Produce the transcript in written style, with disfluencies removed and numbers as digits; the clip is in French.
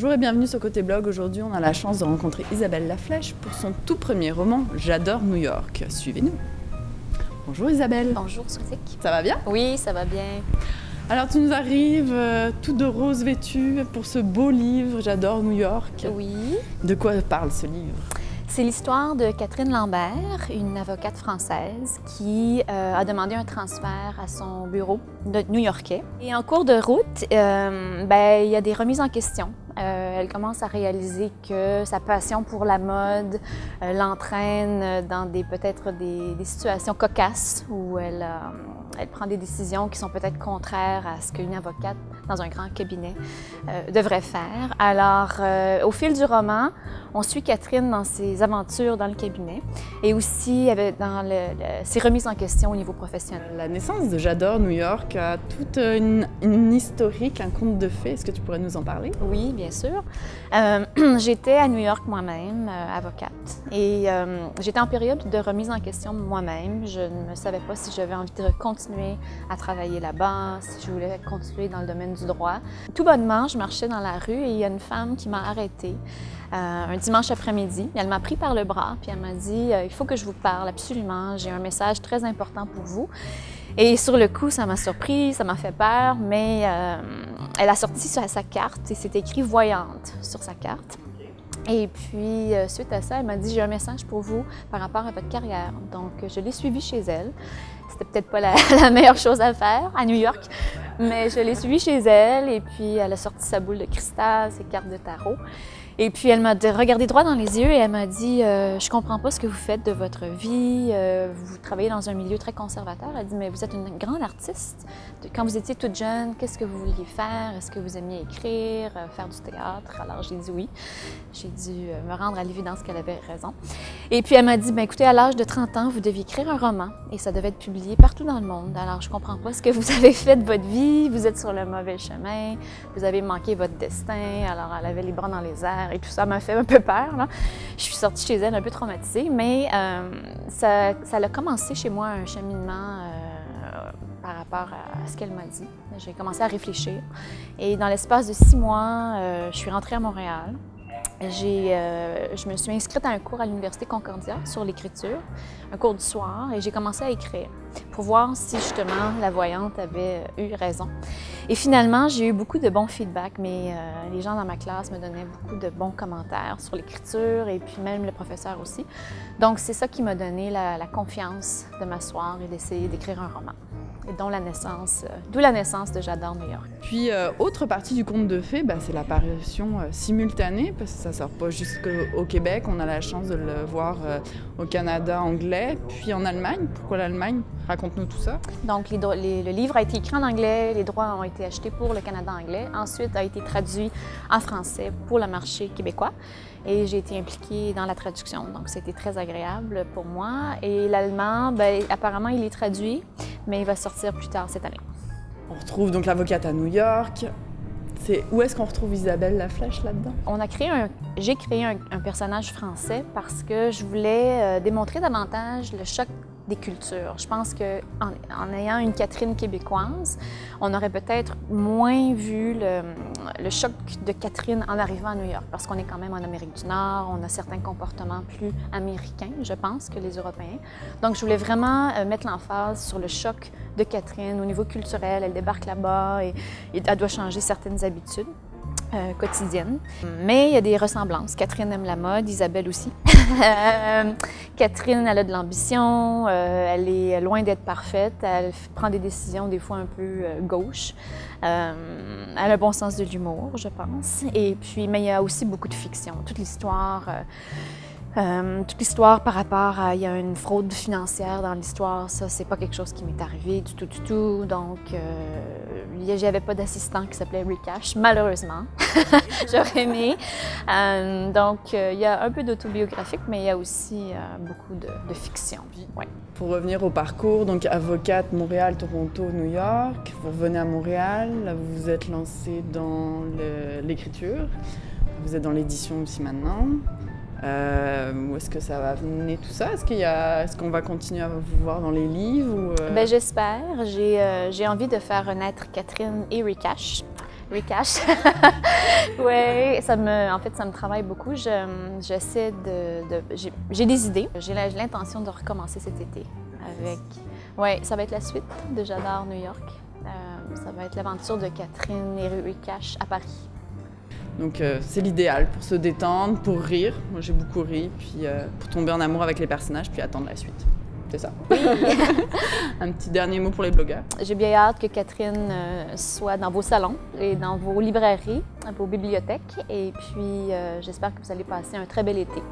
Bonjour et bienvenue sur Côté Blog. Aujourd'hui, on a la chance de rencontrer Isabelle Laflèche pour son tout premier roman, J'adore New York. Suivez-nous. Bonjour Isabelle. Bonjour Swazik. Ça va bien? Oui, ça va bien. Alors tu nous arrives tout de rose vêtue pour ce beau livre, J'adore New York. Oui. De quoi parle ce livre? C'est l'histoire de Catherine Lambert, une avocate française qui a demandé un transfert à son bureau new-yorkais. Et en cours de route, il y a des remises en question. Elle commence à réaliser que sa passion pour la mode l'entraîne dans peut-être des situations cocasses où elle prend des décisions qui sont peut-être contraires à ce qu'une avocate dans un grand cabinet devrait faire. Alors, au fil du roman, on suit Catherine dans ses aventures dans le cabinet et aussi dans ses remises en question au niveau professionnel. La naissance de J'adore New York a toute une historique, un conte de fées. Est-ce que tu pourrais nous en parler? Oui, bien sûr. J'étais à New York moi-même, avocate, et j'étais en période de remise en question moi-même. Je ne savais pas si j'avais envie de continuer à travailler là-bas, si je voulais continuer dans le domaine du droit. Tout bonnement, je marchais dans la rue et il y a une femme qui m'a arrêtée un dimanche après-midi. Elle m'a pris par le bras puis elle m'a dit « Il faut que je vous parle absolument, j'ai un message très important pour vous ». Et sur le coup, ça m'a surpris, ça m'a fait peur, mais elle a sorti sa carte et c'est écrit « Voyante » sur sa carte. Et puis, suite à ça, elle m'a dit « J'ai un message pour vous par rapport à votre carrière ». Donc, je l'ai suivie chez elle. C'était peut-être pas la meilleure chose à faire à New York, mais je l'ai suivie chez elle et puis elle a sorti sa boule de cristal, ses cartes de tarot. Et puis elle m'a regardé droit dans les yeux et elle m'a dit je comprends pas ce que vous faites de votre vie, vous travaillez dans un milieu très conservateur. Elle dit mais vous êtes une grande artiste. Quand vous étiez toute jeune, qu'est-ce que vous vouliez faire? Est-ce que vous aimiez écrire, faire du théâtre? Alors j'ai dit oui. J'ai dû me rendre à l'évidence qu'elle avait raison. Et puis elle m'a dit écoutez, à l'âge de 30 ans, vous deviez écrire un roman et ça devait être publié partout dans le monde. Alors je comprends pas ce que vous avez fait de votre vie, vous êtes sur le mauvais chemin, vous avez manqué votre destin. Alors elle avait les bras dans les airs et tout ça m'a fait un peu peur, là. Je suis sortie chez elle un peu traumatisée, mais ça a commencé chez moi un cheminement par rapport à ce qu'elle m'a dit. J'ai commencé à réfléchir et dans l'espace de 6 mois, je suis rentrée à Montréal. Je me suis inscrite à un cours à l'Université Concordia sur l'écriture, un cours du soir, et j'ai commencé à écrire pour voir si justement la voyante avait eu raison. Et finalement, j'ai eu beaucoup de bons feedbacks, mais les gens dans ma classe me donnaient beaucoup de bons commentaires sur l'écriture et puis même le professeur aussi. Donc c'est ça qui m'a donné la confiance de m'asseoir et d'essayer d'écrire un roman. Et d'où la naissance de J'adore New York. Puis, autre partie du conte de fées, c'est l'apparition simultanée, parce que ça ne sort pas juste au Québec. On a la chance de le voir au Canada anglais, puis en Allemagne. Pourquoi l'Allemagne? Raconte-nous tout ça. Donc, le livre a été écrit en anglais, les droits ont été achetés pour le Canada anglais. Ensuite, a été traduit en français pour le marché québécois. Et j'ai été impliquée dans la traduction, donc c'était très agréable pour moi. Et l'allemand, apparemment, il est traduit, mais il va sortir plus tard cette année. On retrouve donc l'avocate à New York. Où est-ce qu'on retrouve Isabelle Laflèche là-dedans? J'ai créé un personnage français parce que je voulais démontrer davantage le choc des cultures. Je pense qu'en ayant une Catherine québécoise, on aurait peut-être moins vu le choc de Catherine en arrivant à New York, parce qu'on est quand même en Amérique du Nord, on a certains comportements plus américains, je pense, que les Européens. Donc, je voulais vraiment mettre l'emphase sur le choc de Catherine au niveau culturel. Elle débarque là-bas et elle doit changer certaines habitudes quotidiennes. Mais il y a des ressemblances. Catherine aime la mode, Isabelle aussi. Catherine, elle a de l'ambition, elle est loin d'être parfaite, elle prend des décisions des fois un peu gauche. Elle a un bon sens de l'humour, je pense. Et puis, mais il y a aussi beaucoup de fiction. Toute l'histoire par rapport à, il y a une fraude financière dans l'histoire, ça c'est pas quelque chose qui m'est arrivé du tout. Donc, j'avais pas d'assistant qui s'appelait Recash, malheureusement. J'aurais aimé. Donc, il y a un peu d'autobiographique, mais il y a aussi beaucoup de fiction. Ouais. Pour revenir au parcours, donc avocate Montréal, Toronto, New York, vous revenez à Montréal, là, vous vous êtes lancé dans l'écriture, vous êtes dans l'édition aussi maintenant. Où est-ce que ça va venir tout ça? Est-ce qu'on va continuer à vous voir dans les livres? J'espère. J'ai envie de faire renaître Catherine et Recash. Recash. Oui, en fait, ça me travaille beaucoup. J'essaie j'ai des idées. J'ai l'intention de recommencer cet été avec... Oui, ça va être la suite de J'adore New York. Ça va être l'aventure de Catherine et Recash à Paris. Donc c'est l'idéal pour se détendre, pour rire. Moi j'ai beaucoup ri, puis pour tomber en amour avec les personnages, puis attendre la suite. C'est ça. Oui. Un petit dernier mot pour les blogueurs. J'ai bien hâte que Catherine soit dans vos salons et dans vos librairies, vos bibliothèques. Et puis j'espère que vous allez passer un très bel été.